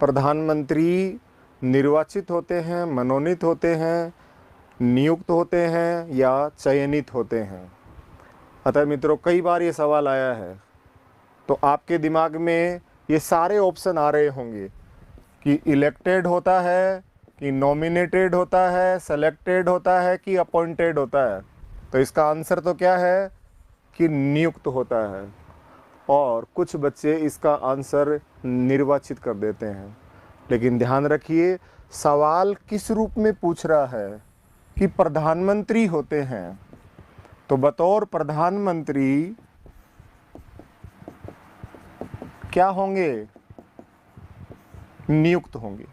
प्रधानमंत्री निर्वाचित होते हैं, मनोनीत होते हैं, नियुक्त होते हैं या चयनित होते हैं? अतः मित्रों, कई बार ये सवाल आया है, तो आपके दिमाग में ये सारे ऑप्शन आ रहे होंगे कि इलेक्टेड होता है, कि नॉमिनेटेड होता है, सेलेक्टेड होता है, कि अपॉइंटेड होता है। तो इसका आंसर तो क्या है कि नियुक्त होता है। और कुछ बच्चे इसका आंसर निर्वाचित कर देते हैं। लेकिन ध्यान रखिए, सवाल किस रूप में पूछ रहा है कि प्रधानमंत्री होते हैं, तो बतौर प्रधानमंत्री क्या होंगे? नियुक्त होंगे।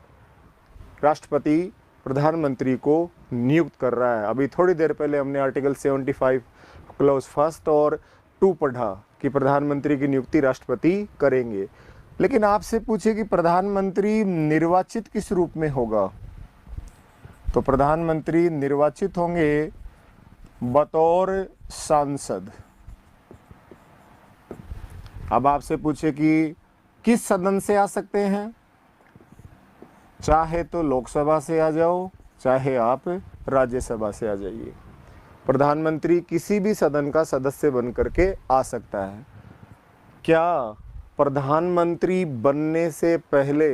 राष्ट्रपति प्रधानमंत्री को नियुक्त कर रहा है। अभी थोड़ी देर पहले हमने आर्टिकल 75 क्लॉज फर्स्ट और 2 पढ़ा कि प्रधानमंत्री की नियुक्ति राष्ट्रपति करेंगे। लेकिन आपसे पूछे कि प्रधानमंत्री निर्वाचित किस रूप में होगा, तो प्रधानमंत्री निर्वाचित होंगे बतौर सांसद। अब आपसे पूछे कि किस सदन से आ सकते हैं, चाहे तो लोकसभा से आ जाओ, चाहे आप राज्यसभा से आ जाइए। प्रधानमंत्री किसी भी सदन का सदस्य बन करके आ सकता है। क्या प्रधानमंत्री बनने से पहले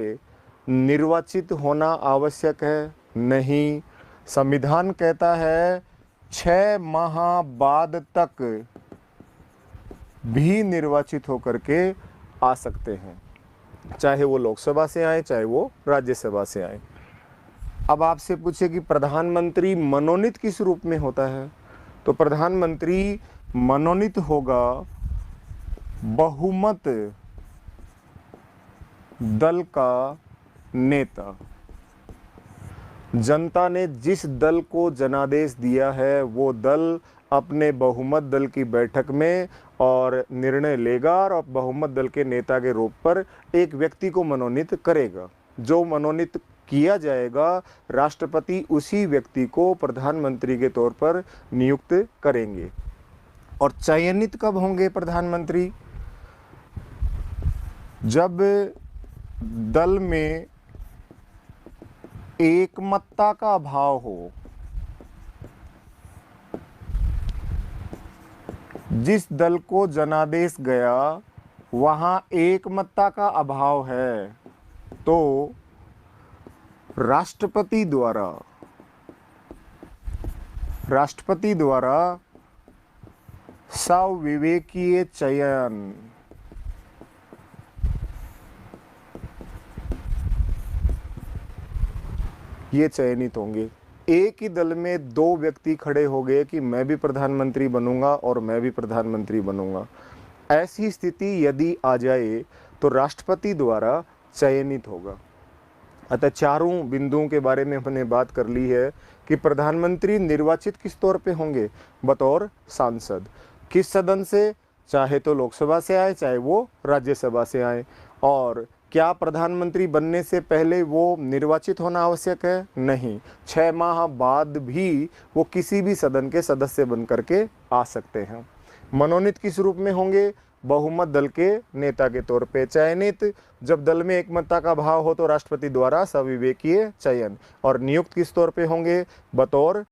निर्वाचित होना आवश्यक है? नहीं। संविधान कहता है 6 माह बाद तक भी निर्वाचित होकर के आ सकते हैं, चाहे वो लोकसभा से आए, चाहे वो राज्यसभा से आए। अब आपसे पूछे कि प्रधानमंत्री मनोनीत किस रूप में होता है, तो प्रधानमंत्री मनोनीत होगा बहुमत दल का नेता। जनता ने जिस दल को जनादेश दिया है, वो दल अपने बहुमत दल की बैठक में और निर्णय लेगा और बहुमत दल के नेता के रूप पर एक व्यक्ति को मनोनीत करेगा। जो मनोनीत किया जाएगा, राष्ट्रपति उसी व्यक्ति को प्रधानमंत्री के तौर पर नियुक्त करेंगे। और चयनित कब होंगे प्रधानमंत्री? जब दल में एकमतता का अभाव हो। जिस दल को जनादेश गया वहां एकमतता का अभाव है, तो राष्ट्रपति द्वारा सविवेकीय चयन ये चयनित होंगे। एक ही दल में 2 व्यक्ति खड़े हो गए कि मैं भी प्रधानमंत्री बनूंगा और मैं भी प्रधानमंत्री बनूंगा। ऐसी स्थिति यदि आ जाए तो राष्ट्रपति द्वारा चयनित होगा। अतः चारों बिंदुओं के बारे में हमने बात कर ली है कि प्रधानमंत्री निर्वाचित किस तौर पे होंगे, बतौर सांसद। किस सदन से? चाहे तो लोकसभा से आए, चाहे वो राज्यसभा से आए। और क्या प्रधानमंत्री बनने से पहले वो निर्वाचित होना आवश्यक है? नहीं। 6 माह बाद भी वो किसी भी सदन के सदस्य बन करके आ सकते हैं। मनोनीत किस रूप में होंगे? बहुमत दल के नेता के तौर पे। चयनित जब दल में एकमतता का भाव हो तो राष्ट्रपति द्वारा सविवेकीय चयन। और नियुक्त किस तौर पे होंगे? बतौर